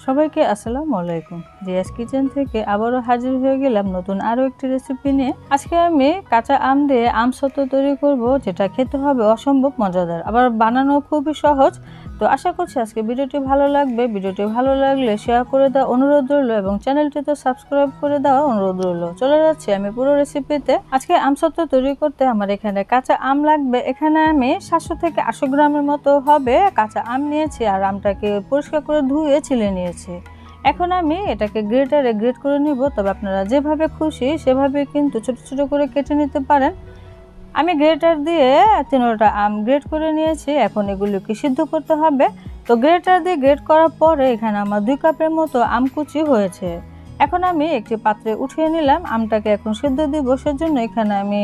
সবাইকে আসসালামু আলাইকুম। রিয়াজ কিচেন থেকে আবারও হাজির হয়ে গেলাম নতুন আরও একটি রেসিপি নিয়ে। আজকে আমি কাঁচা আম দিয়ে আমসত্ত্ব তৈরি করব, যেটা খেতে হবে অসম্ভব মজাদার, আবার বানানো খুবই সহজ। তো আশা করছি আজকে ভিডিওটি ভালো লাগবে। ভিডিওটি ভালো লাগলে শেয়ার করে দেওয়া অনুরোধ রইল এবং চ্যানেলটিতে সাবস্ক্রাইব করে দেওয়ার অনুরোধ রইল। চলে যাচ্ছি আমি পুরো রেসিপিতে। আজকে আমসত্ত্ব তৈরি করতে আমার এখানে কাঁচা আম লাগবে। এখানে আমি 700 থেকে 800 গ্রামের মতো হবে কাঁচা আম নিয়েছি, আর আমটাকে পরিষ্কার করে ধুয়ে ছিলে নিয়েছি। এখন আমি এটাকে গ্রেটারে গ্রেট করে নিব, তবে আপনারা যেভাবে খুশি সেভাবে কিন্তু ছোট ছোট করে কেটে নিতে পারেন। আমি গ্রেটার দিয়ে 3টা আম গ্রেট করে নিয়েছি। এখন এগুলোকে সিদ্ধ করতে হবে। তো গ্রেটার দিয়ে গ্রেট করার পরে এখানে আমার 2 কাপের মতো আম কুচি হয়েছে। এখন আমি একটি পাত্রে উঠিয়ে নিলাম। আমটাকে এখন সিদ্ধ দিব, সেজন্য এখানে আমি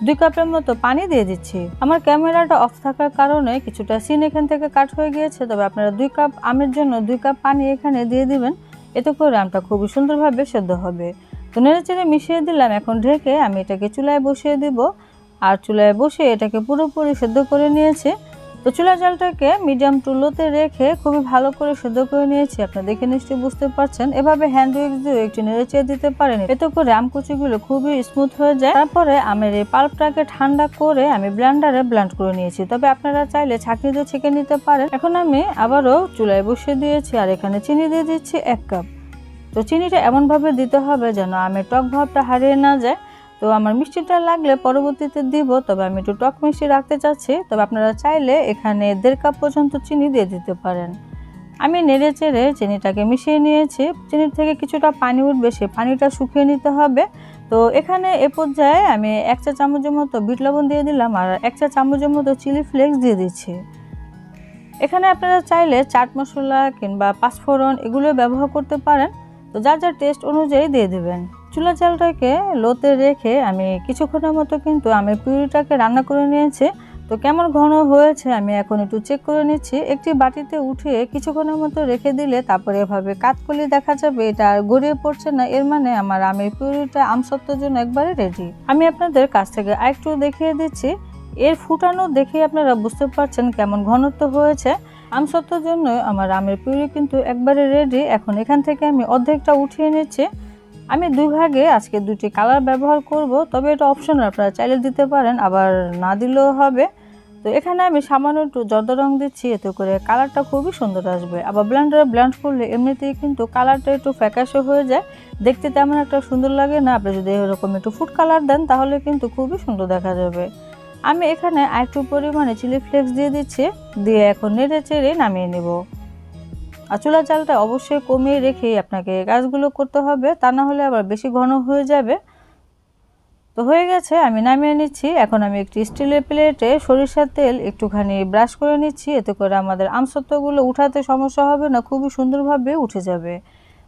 2 কাপের মতো পানি দিয়ে দিচ্ছি। আমার ক্যামেরাটা অফ থাকার কারণে কিছুটা সিন এখান থেকে কাট হয়ে গিয়েছে, তবে আপনারা 2 কাপ আমের জন্য 2 কাপ পানি এখানে দিয়ে দিবেন। এতে করে আমটা খুবই সুন্দরভাবে সিদ্ধ হবে। তো নেড়েচেড়ে মিশিয়ে দিলাম। এখন ঢেকে আমি এটাকে চুলায় বসিয়ে দিব, আর চুলায় বসে এটাকে পুরোপুরি সিদ্ধ করে নিয়েছি। তো চুলার জালটাকে মিডিয়াম টু লোতে রেখে খুবই ভালো করে সিদ্ধ করে নিয়েছি। আপনারা দেখে নিশ্চয়ই বুঝতে পারছেন। এভাবে হ্যান্ড উইক্স দিয়ে একটু নেড়েচেড়ে দিতে পারেন, এতে করে আম কুচিগুলো খুবই স্মুথ হয়ে যায়। তারপরে আমের এই পাল্পটাকে ঠান্ডা করে আমি ব্লেন্ডারে ব্লেন্ড করে নিয়েছি, তবে আপনারা চাইলে ছাঁকনিতে ছেঁকে নিতে পারেন। এখন আমি আবারও চুলায় বসিয়ে দিয়েছি, আর এখানে চিনি দিয়ে দিচ্ছি 1 কাপ। তো চিনিটা এমনভাবে দিতে হবে যেন আমের টক ভাবটা হারিয়ে না যায়। তো আমার মিষ্টিটা লাগলে পরবর্তীতে দিব, তবে আমি একটু টক মিষ্টি রাখতে চাচ্ছি। তবে আপনারা চাইলে এখানে 1.5 কাপ পর্যন্ত চিনি দিয়ে দিতে পারেন। আমি নেড়ে চেড়ে চিনিটাকে মিশিয়ে নিয়েছি। চিনির থেকে কিছুটা পানি উঠবে, সে পানিটা শুকিয়ে নিতে হবে। তো এখানে এ পর্যায়ে আমি 1 চা চামচের মতো বিট লবণ দিয়ে দিলাম, আর 1 চা চামচের মতো চিলি ফ্লেক্স দিয়ে দিচ্ছি। এখানে আপনারা চাইলে চাট মশলা কিংবা পাঁচফোড়ন এগুলো ব্যবহার করতে পারেন। তো যার যার টেস্ট অনুযায়ী দিয়ে দেবেন। চুলা জালটাকে লোতে রেখে আমি কিছুক্ষণের মতো কিন্তু আমের পিউরিটাকে রান্না করে নিয়েছি। তো কেমন ঘন হয়েছে আমি এখন একটু চেক করে নিচ্ছি। একটি বাটিতে উঠিয়ে কিছুক্ষণের মতো রেখে দিলে তারপরে এভাবে কাতকলি দেখা যাবে এটা আর গড়িয়ে পড়ছে না, এর মানে আমার আমের পিউরিটা আমসত্ত্বের জন্য একবারে রেডি। আমি আপনাদের কাছ থেকে আরেকটু দেখিয়ে দিচ্ছি। এর ফুটানো দেখে আপনারা বুঝতে পারছেন কেমন ঘনত্ব হয়েছে। আমসত্ত্বের জন্য আমার আমের পিউরি কিন্তু একবারে রেডি। এখন এখান থেকে আমি অর্ধেকটা উঠিয়ে নিচ্ছি। আমি 2 ভাগে আজকে 2টি কালার ব্যবহার করব, তবে এটা অপশনাল, আপনারা চাইলে দিতে পারেন, আবার না দিলেও হবে। তো এখানে আমি সামান্য একটু জর্দা রং দিচ্ছি, এতে করে কালারটা খুবই সুন্দর আসবে। আবার ব্লেন্ডারে ব্লেন্ড করলে এমনিতেই কিন্তু কালারটা একটু ফ্যাকাশে হয়ে যায়, দেখতে তেমন একটা সুন্দর লাগে না। আপনি যদি এরকম একটু ফুড কালার দেন তাহলে কিন্তু খুবই সুন্দর দেখা যাবে। আমি এখানে আরেকটু পরিমাণে চিলি ফ্লেক্স দিয়ে দিচ্ছি, দিয়ে এখন নেড়ে চেড়ে নামিয়ে নেব। আর চুলার জালটা অবশ্যই কমিয়ে রেখেই আপনাকে কাজগুলো করতে হবে, তা না হলে আবার বেশি ঘন হয়ে যাবে। তো হয়ে গেছে, আমি নামিয়ে নিচ্ছি। এখন আমি একটি স্টিলের প্লেটে সরিষার তেল একটুখানি ব্রাশ করে নিচ্ছি, এতে করে আমাদের আমসত্ত্বগুলো উঠাতে সমস্যা হবে না, খুবই সুন্দরভাবে উঠে যাবে।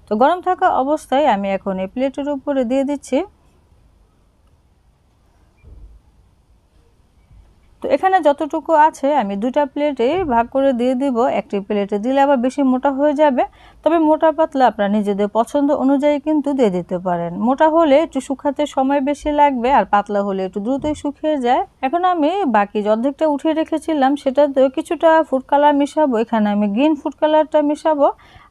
তো গরম থাকা অবস্থায় আমি এখন এই প্লেটের উপরে দিয়ে দিচ্ছি। তো এখানে যতটুকু আছে আমি 2টা প্লেটে ভাগ করে দিয়ে দিব। একটি প্লেটে দিলে আবার বেশি মোটা হয়ে যাবে, তবে মোটা পাতলা আপনারা নিজেদের পছন্দ অনুযায়ী কিন্তু দিয়ে দিতে পারেন। মোটা হলে একটু শুকাতে সময় বেশি লাগবে, আর পাতলা হলে একটু দ্রুতই শুকিয়ে যায়। এখন আমি বাকি যে অর্ধেকটা উঠিয়ে রেখেছিলাম সেটাতে কিছুটা ফুড কালার মেশাবো। এখানে আমি গ্রিন ফুড কালারটা মেশাবো,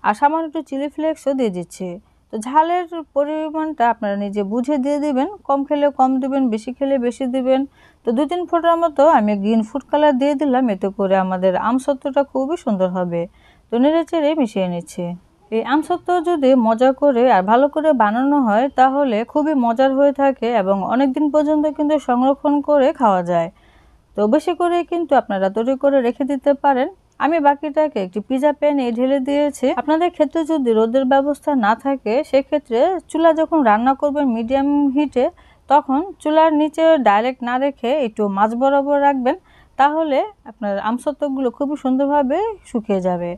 আর সামান্য একটু চিলি ফ্লেক্সও দিয়ে দিচ্ছি। তো ঝালের পরিমাণটা আপনারা নিজে বুঝে দিয়ে দিবেন, কম খেলে কম দিবেন, বেশি খেলে বেশি দিবেন। তো 2-3 ফোঁটার মতো আমি গ্রিন ফুড কালার দিয়ে দিলাম, এতে করে আমাদের আমসত্ত্বটা খুবই সুন্দর হবে। তো নেড়ে চেড়ে মিশিয়ে নিচ্ছি। এই আমসত্ত্ব যদি মজা করে আর ভালো করে বানানো হয় তাহলে খুবই মজার হয়ে থাকে এবং অনেক দিন পর্যন্ত কিন্তু সংরক্ষণ করে খাওয়া যায়। তো বেশি করে কিন্তু আপনারা তৈরি করে রেখে দিতে পারেন। আমি বাকিটাকে একটি পিজা প্যানে ঢেলে দিয়েছি। আপনাদের ক্ষেত্রে যদি রোদের ব্যবস্থা না থাকে সেক্ষেত্রে চুলা যখন রান্না করবেন মিডিয়াম হিটে, তখন চুলার নিচে ডাইরেক্ট না রেখে একটু মাঝ বরাবর রাখবেন, তাহলে আপনার আমসত্ত্বগুলো খুবই সুন্দরভাবে শুকিয়ে যাবে।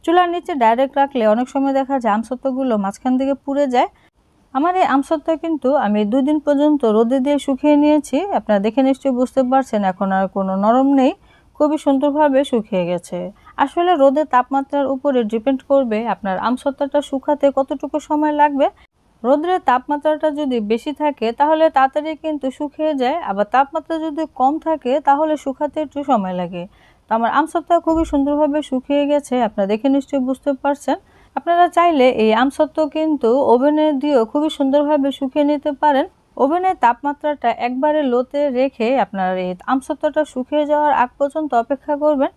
চুলার নিচে ডাইরেক্ট রাখলে অনেক সময় দেখা যায় আমসত্ত্বগুলো মাঝখান থেকে পুড়ে যায়। আমার এই আমসত্ত্ব কিন্তু আমি 2 দিন পর্যন্ত রোদে দিয়ে শুকিয়ে নিয়েছি। আপনারা দেখে নিশ্চয়ই বুঝতে পারছেন এখন আর কোনো নরম নেই, খুবই সুন্দরভাবে শুকিয়ে গেছে। আসলে রোদের তাপমাত্রার উপরে ডিপেন্ড করবে আপনার আমসত্ত্বটা শুকাতে কতটুকু সময় লাগবে। রোদের তাপমাত্রাটা যদি বেশি থাকে তাহলে তাড়াতাড়ি কিন্তু শুকিয়ে যায়, আবার তাপমাত্রা যদি কম থাকে তাহলে শুকাতে একটু সময় লাগে। তো আমার আমসত্ত্ব খুবই সুন্দরভাবে শুকিয়ে গেছে, আপনারা দেখে নিশ্চয়ই বুঝতে পারছেন। আপনারা চাইলে এই আমসত্ত্ব কিন্তু ওভেনে দিয়েও খুবই সুন্দরভাবে শুকিয়ে নিতে পারেন। ওভেনের তাপমাত্রাটা একবারে লোতে রেখে আপনার এই আমসত্ত্বটা শুকিয়ে যাওয়ার আগ পর্যন্ত অপেক্ষা করবেন।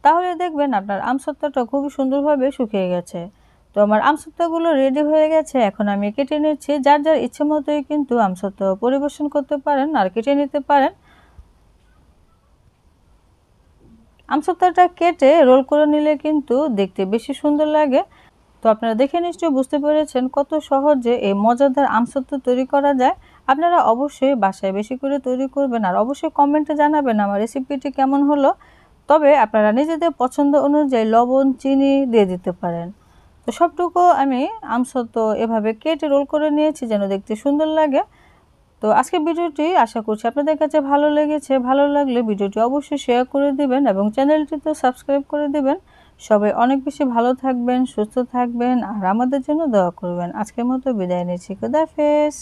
তাহলে দেখবেন আপনার আমসত্ত্বটা খুবই সুন্দরভাবে শুকিয়ে গেছে। তো আমার আমসত্ত্বগুলো রেডি হয়ে গেছে, এখন আমি কেটে নিচ্ছি। যার যার ইচ্ছে মতোই কিন্তু আমসত্ত্ব পরিবেশন করতে পারেন আর কেটে নিতে পারেন। আমসত্ত্বটা কেটে রোল করে নিলে কিন্তু দেখতে বেশি সুন্দর লাগে। তো আপনারা দেখে নিশ্চয়ই বুঝতে পেরেছেন কত সহজে এই মজাদার আমসত্ত্ব তৈরি করা যায়। আপনারা অবশ্যই বাসায় বেশি করে তৈরি করবেন আর অবশ্যই কমেন্টে জানাবেন আমার রেসিপিটি কেমন হলো। তবে আপনারা নিজেদের পছন্দ অনুযায়ী লবণ, চিনি দিয়ে দিতে পারেন। তো সবটুকু আমি আমসত্ত্ব এভাবে কেটে রোল করে নিয়েছি যেন দেখতে সুন্দর লাগে। তো আজকের ভিডিওটি আশা করছি আপনাদের কাছে ভালো লেগেছে। ভালো লাগলে ভিডিওটি অবশ্যই শেয়ার করে দিবেন এবং চ্যানেলটিতে সাবস্ক্রাইব করে দিবেন। সবাই অনেক বেশি ভালো থাকবেন, সুস্থ থাকবেন আর আমাদের জন্য দোয়া করবেন। আজকের মতো বিদায় নিচ্ছি। খোদা হাফেজ।